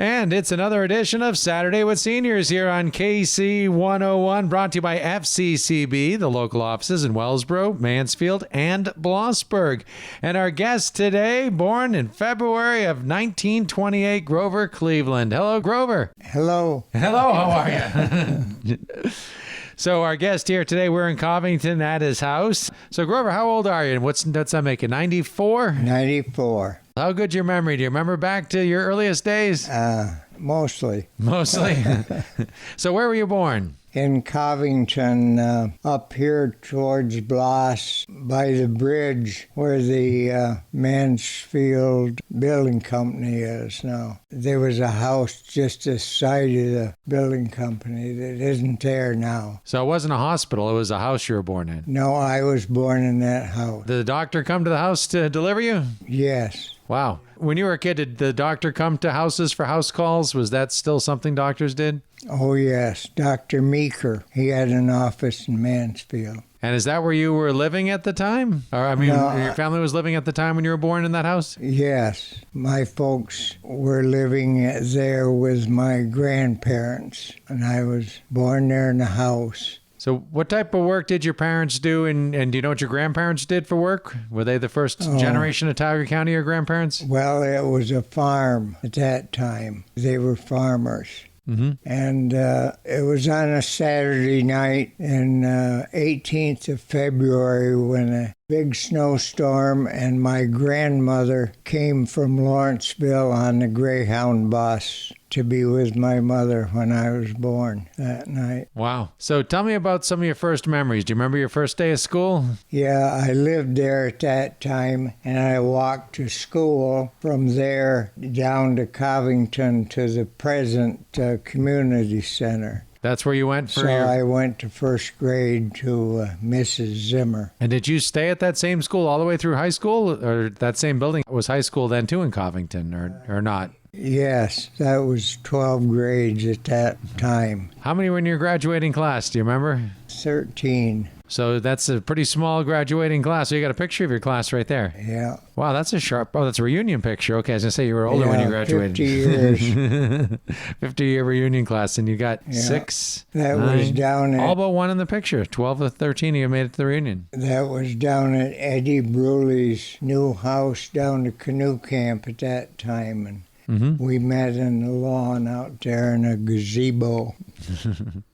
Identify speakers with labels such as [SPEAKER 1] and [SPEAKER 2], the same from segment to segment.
[SPEAKER 1] And it's another edition of Saturday with Seniors here on KC 101, brought to you by FCCB, the local offices in Wellsboro, Mansfield, and Blossburg. And our guest today, born in February of 1928, Grover Cleveland. Hello, Grover.
[SPEAKER 2] Hello.
[SPEAKER 1] Hello, how are you? So our guest here today, we're in Covington at his house. So Grover, how old are you? And what's that making? 94?
[SPEAKER 2] 94.
[SPEAKER 1] How good's your memory? Do you remember back to your earliest days?
[SPEAKER 2] Mostly.
[SPEAKER 1] Mostly. So where were you born?
[SPEAKER 2] In Covington, up here towards Bloss, by the bridge where the Mansfield Building Company is now. There was a house just this side of the building company that isn't there now.
[SPEAKER 1] So it wasn't a hospital, it was a house you were born in?
[SPEAKER 2] No, I was born in that house.
[SPEAKER 1] Did the doctor come to the house to deliver you?
[SPEAKER 2] Yes.
[SPEAKER 1] Wow. When you were a kid, did the doctor come to houses for house calls? Was that still something doctors did?
[SPEAKER 2] Oh, yes. Dr. Meeker. He had an office in Mansfield.
[SPEAKER 1] And is that where you were living at the time? Or, I mean,
[SPEAKER 2] No,
[SPEAKER 1] your family was living at the time when you were born in that house?
[SPEAKER 2] Yes. My folks were living there with my grandparents, and I was born there in the house.
[SPEAKER 1] So what type of work did your parents do, and do you know what your grandparents did for work? Were they the first generation of Tioga County, your grandparents?
[SPEAKER 2] Well, it was a farm at that time. They were farmers.
[SPEAKER 1] Mm-hmm.
[SPEAKER 2] And it was on a Saturday night in 18th of February when a big snowstorm, and my grandmother came from Lawrenceville on the Greyhound bus to be with my mother when I was born that night.
[SPEAKER 1] Wow. So tell me about some of your first memories. Do you remember your first day of school?
[SPEAKER 2] Yeah, I lived there at that time, and I walked to school from there down to Covington to the present community center.
[SPEAKER 1] That's where you went for
[SPEAKER 2] So I went to first grade to Mrs. Zimmer.
[SPEAKER 1] And did you stay at that same school all the way through high school? Or that same building was high school then too in Covington, or not?
[SPEAKER 2] Yes, that was 12 grades at that time.
[SPEAKER 1] How many were in your graduating class? Do you remember?
[SPEAKER 2] 13.
[SPEAKER 1] So that's a pretty small graduating class. So you got a picture of your class right there.
[SPEAKER 2] Yeah.
[SPEAKER 1] Wow, that's a sharp... Oh, that's a reunion picture. Okay, I was going to say you were older when you graduated.
[SPEAKER 2] 50 years.
[SPEAKER 1] 50-year reunion class, and you got 6,
[SPEAKER 2] That
[SPEAKER 1] 9,
[SPEAKER 2] was down at...
[SPEAKER 1] all but one in the picture. 12 or 13 of you made it to the reunion.
[SPEAKER 2] That was down at Eddie Bruley's new house down to Canoe Camp at that time, and we met in the lawn out there in a gazebo.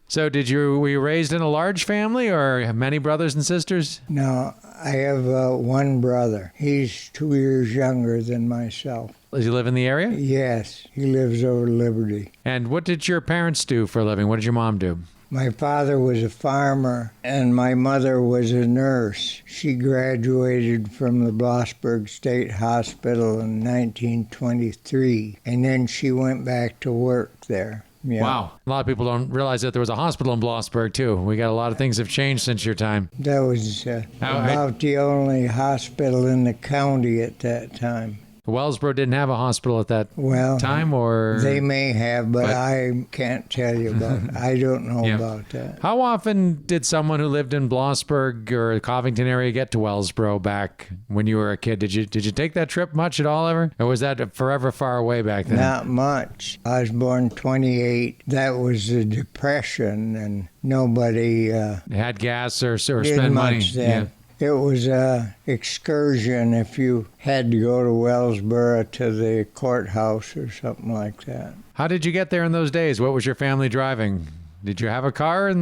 [SPEAKER 1] So were you raised in a large family or have many brothers and sisters?
[SPEAKER 2] No, I have one brother. He's 2 years younger than myself.
[SPEAKER 1] Does he live in the area?
[SPEAKER 2] Yes, he lives over Liberty.
[SPEAKER 1] And what did your parents do for a living? What did your mom do?
[SPEAKER 2] My father was a farmer, and my mother was a nurse. She graduated from the Blossburg State Hospital in 1923, and then she went back to work there. Yeah.
[SPEAKER 1] Wow. A lot of people don't realize that there was a hospital in Blossburg, too. We got a lot of things have changed since your time.
[SPEAKER 2] That was about the only hospital in the county at that time.
[SPEAKER 1] Wellsboro didn't have a hospital at that time, or...
[SPEAKER 2] They may have, but I can't tell you about it. I don't know about that.
[SPEAKER 1] How often did someone who lived in Blossburg or the Covington area get to Wellsboro back when you were a kid? Did you take that trip much at all ever? Or was that forever far away back then?
[SPEAKER 2] Not much. I was born 28. That was the Depression, and nobody...
[SPEAKER 1] had gas or spend money.
[SPEAKER 2] Then. It was an excursion if you had to go to Wellsboro to the courthouse or something like that.
[SPEAKER 1] How did you get there in those days? What was your family driving? Did you have a car?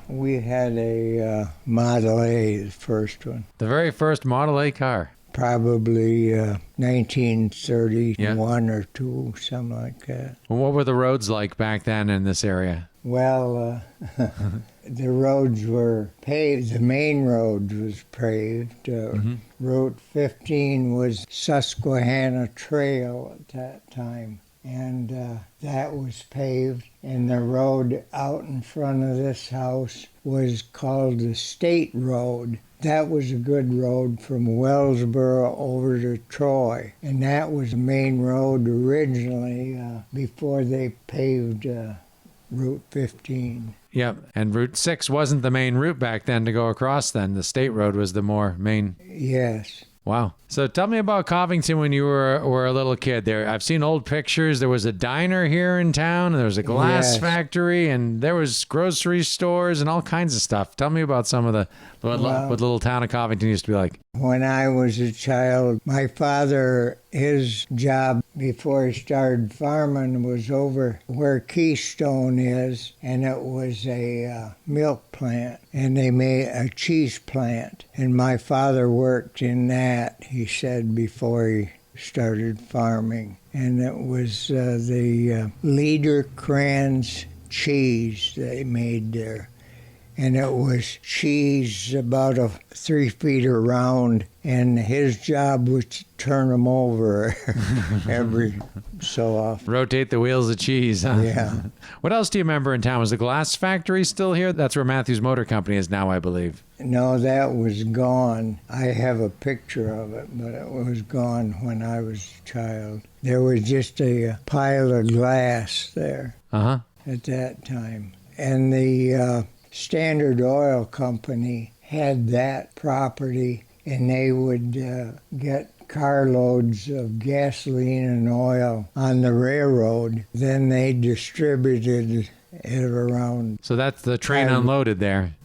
[SPEAKER 2] We had a Model A, the first one.
[SPEAKER 1] The very first Model A car?
[SPEAKER 2] Probably 1931 or 2, something like that.
[SPEAKER 1] Well, what were the roads like back then in this area?
[SPEAKER 2] Well, the roads were paved. The main road was paved. Route 15 was Susquehanna Trail at that time, and that was paved. And the road out in front of this house was called the State Road. That was a good road from Wellsboro over to Troy, and that was the main road originally before they paved Route 15.
[SPEAKER 1] Yep, and Route 6 wasn't the main route back then to go across then. The state road was the more main...
[SPEAKER 2] Yes.
[SPEAKER 1] Wow. So tell me about Covington when you were a little kid there. I've seen old pictures. There was a diner here in town, and there was a glass
[SPEAKER 2] Yes.
[SPEAKER 1] factory, and there was grocery stores and all kinds of stuff. Tell me about some of what little town of Covington used to be like.
[SPEAKER 2] When I was a child, my father, his job before he started farming was over where Keystone is, and it was a milk plant, and they made a cheese plant. And my father worked in that, he said, before he started farming. And it was the Liederkranz cheese they made there. And it was cheese about 3 feet around, and his job was to turn them over every so often.
[SPEAKER 1] Rotate the wheels of cheese, huh?
[SPEAKER 2] Yeah.
[SPEAKER 1] What else do you remember in town? Was the glass factory still here? That's where Matthews Motor Company is now, I believe.
[SPEAKER 2] No, that was gone. I have a picture of it, but it was gone when I was a child. There was just a pile of glass there at that time. And the Standard Oil Company had that property, and they would get carloads of gasoline and oil on the railroad. Then they distributed it around.
[SPEAKER 1] So that's the train unloaded there.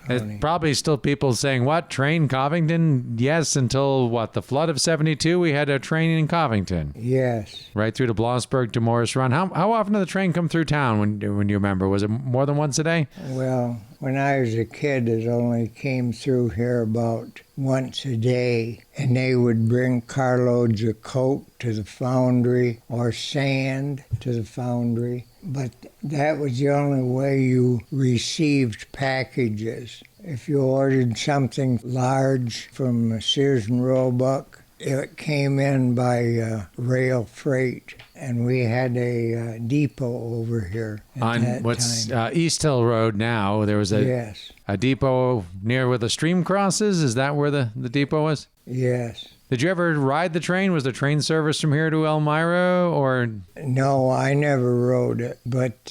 [SPEAKER 1] There's probably still people saying, what, train Covington? Yes, until what, the flood of 72, we had a train in Covington.
[SPEAKER 2] Yes.
[SPEAKER 1] Right through to Blossburg to Morris Run. How often did the train come through town when you remember? Was it more than once a day?
[SPEAKER 2] Well, when I was a kid, it only came through here about once a day, and they would bring carloads of coke to the foundry or sand to the foundry. But that was the only way you received packages. If you ordered something large from Sears and Roebuck, it came in by rail freight, and we had a depot over here
[SPEAKER 1] on
[SPEAKER 2] that
[SPEAKER 1] what's
[SPEAKER 2] time.
[SPEAKER 1] East Hill Road now. There was a depot near where the stream crosses. Is that where the depot was?
[SPEAKER 2] Yes.
[SPEAKER 1] Did you ever ride the train? Was there train service from here to Elmira, or?
[SPEAKER 2] No, I never rode it, but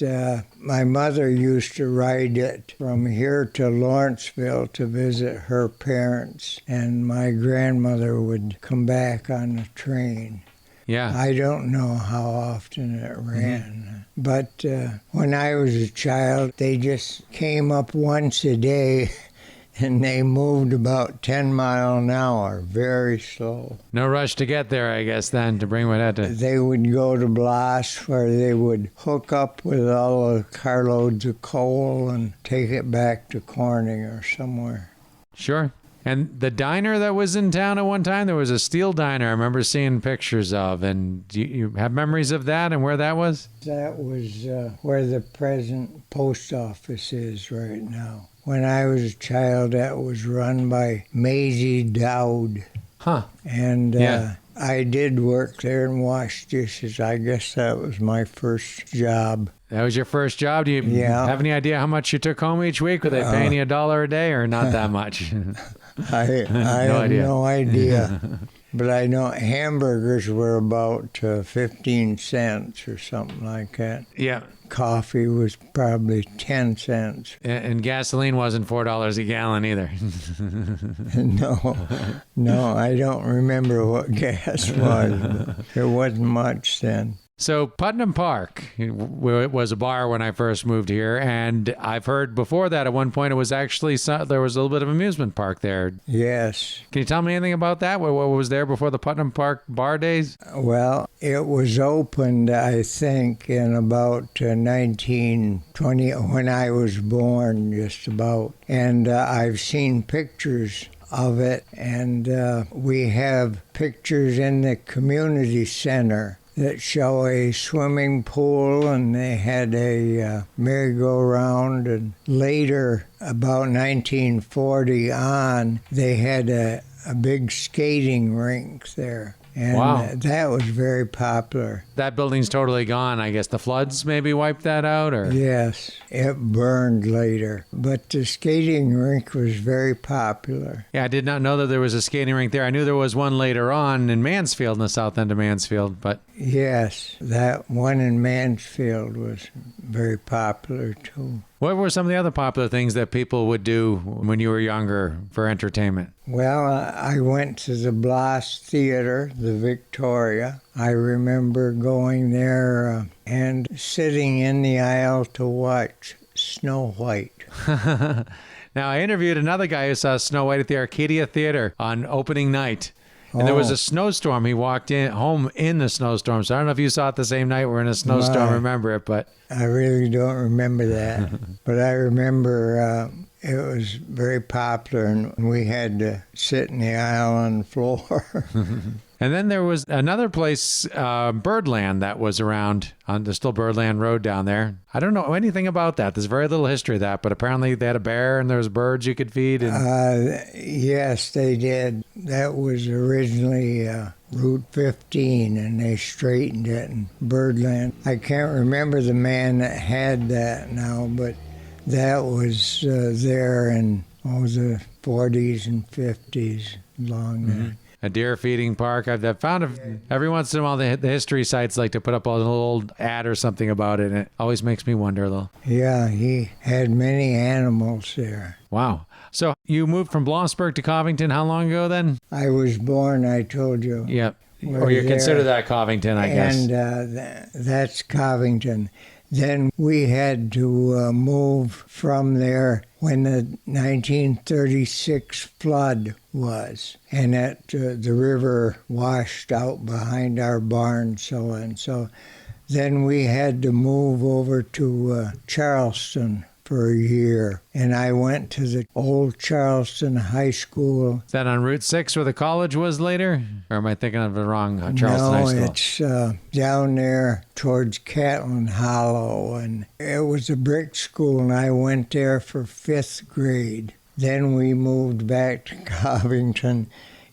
[SPEAKER 2] my mother used to ride it from here to Lawrenceville to visit her parents, and my grandmother would come back on the train.
[SPEAKER 1] Yeah.
[SPEAKER 2] I don't know how often it ran, but when I was a child, they just came up once a day. And they moved about 10 miles an hour, very slow.
[SPEAKER 1] No rush to get there, I guess, then, to bring what had to...
[SPEAKER 2] They would go to Bloss, where they would hook up with all the carloads of coal and take it back to Corning or somewhere.
[SPEAKER 1] Sure. And the diner that was in town at one time, there was a steel diner I remember seeing pictures of. And do you have memories of that and where that was?
[SPEAKER 2] That was where the present post office is right now. When I was a child, that was run by Maisie Dowd.
[SPEAKER 1] Huh.
[SPEAKER 2] And I did work there and wash dishes. I guess that was my first job.
[SPEAKER 1] That was your first job? Do you have any idea how much you took home each week? Were they paying you $1 a day or not that much?
[SPEAKER 2] I have no idea. But I know hamburgers were about 15 cents or something like that.
[SPEAKER 1] Yeah.
[SPEAKER 2] Coffee was probably 10 cents.
[SPEAKER 1] And gasoline wasn't $4 a gallon either.
[SPEAKER 2] No, I don't remember what gas was. There wasn't much then.
[SPEAKER 1] So Putnam Park was a bar when I first moved here, and I've heard before that at one point it was actually, there was a little bit of amusement park there.
[SPEAKER 2] Yes.
[SPEAKER 1] Can you tell me anything about that? What was there before the Putnam Park bar days?
[SPEAKER 2] Well, it was opened, I think, in about 1920, when I was born, just about. And I've seen pictures of it, and we have pictures in the community center that show a swimming pool, and they had a merry-go-round, and later, about 1940 on, they had a big skating rink there. And that was very popular.
[SPEAKER 1] That building's totally gone. I guess the floods maybe wiped that out, or?
[SPEAKER 2] Yes, it burned later. But the skating rink was very popular.
[SPEAKER 1] Yeah, I did not know that there was a skating rink there. I knew there was one later on in Mansfield, in the south end of Mansfield, but...
[SPEAKER 2] Yes, that one in Mansfield was very popular, too.
[SPEAKER 1] What were some of the other popular things that people would do when you were younger for entertainment?
[SPEAKER 2] Well, I went to the Blas Theater, the Victoria. I remember going there and sitting in the aisle to watch Snow White.
[SPEAKER 1] Now, I interviewed another guy who saw Snow White at the Arcadia Theater on opening night. And there was a snowstorm. He walked in home in the snowstorm. So I don't know if you saw it the same night we're in a snowstorm, remember it, but...
[SPEAKER 2] I really don't remember that. But I remember it was very popular, and we had to sit in the aisle on the floor.
[SPEAKER 1] And then there was another place, Birdland, that was around on the still Birdland Road down there. I don't know anything about that. There's very little history of that, but apparently they had a bear and there was birds you could feed. And...
[SPEAKER 2] yes, they did. That was originally Route 15, and they straightened it in Birdland. I can't remember the man that had that now, but that was there in the 40s and 50s, long there.
[SPEAKER 1] A deer feeding park. I've found every once in a while the history sites like to put up a little old ad or something about it, and it always makes me wonder a little.
[SPEAKER 2] Yeah, he had many animals there.
[SPEAKER 1] Wow. So you moved from Blossburg to Covington how long ago then?
[SPEAKER 2] I was born, I told you.
[SPEAKER 1] Yep. Or you consider that Covington, I guess.
[SPEAKER 2] And that's Covington. Then we had to move from there when the 1936 flood was, and that the river washed out behind our barn, so on. So then we had to move over to Charleston for a year, and I went to the old Charleston High School.
[SPEAKER 1] Is that on Route 6 where the college was later? Or am I thinking of the wrong Charleston High School?
[SPEAKER 2] No, it's down there towards Catlin Hollow, and it was a brick school, and I went there for 5th grade. Then we moved back to Covington,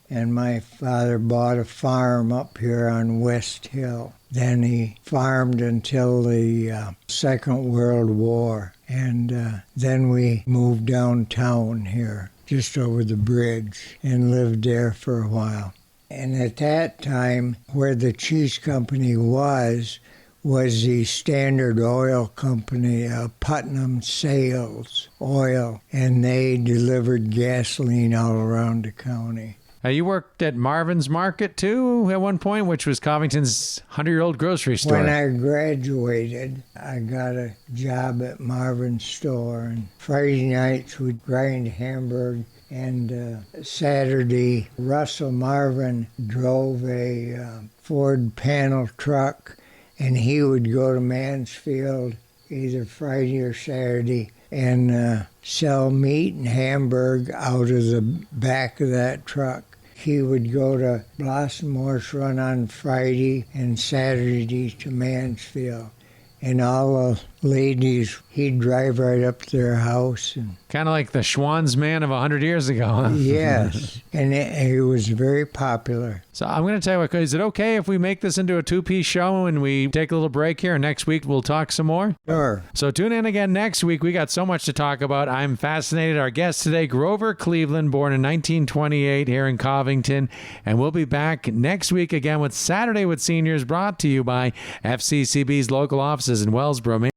[SPEAKER 2] and my father bought a farm up here on West Hill. Then he farmed until the Second World War. And then we moved downtown here, just over the bridge, and lived there for a while. And at that time, where the cheese company was the Standard Oil Company, Putnam Sales Oil, and they delivered gasoline all around the county.
[SPEAKER 1] You worked at Marvin's Market, too, at one point, which was Covington's 100-year-old grocery store.
[SPEAKER 2] When I graduated, I got a job at Marvin's store, and Friday nights we'd grind Hamburg, and Saturday, Russell Marvin drove a Ford panel truck, and he would go to Mansfield either Friday or Saturday and sell meat and Hamburg out of the back of that truck. He would go to Blossom Horse Run on Friday and Saturday to Mansfield. And all the ladies, he'd drive right up to their house. And
[SPEAKER 1] kind of like the Schwann's man of 100 years ago, huh?
[SPEAKER 2] yes, and it was very popular.
[SPEAKER 1] So I'm going to tell you what, is it okay if we make this into a two-piece show and we take a little break here, and next week we'll talk some more?
[SPEAKER 2] Sure.
[SPEAKER 1] So tune in again next week. We got so much to talk about. I'm fascinated. Our guest today, Grover Cleveland, born in 1928 here in Covington. And we'll be back next week again with Saturday with Seniors, brought to you by FCCB's local offices in Wellsboro.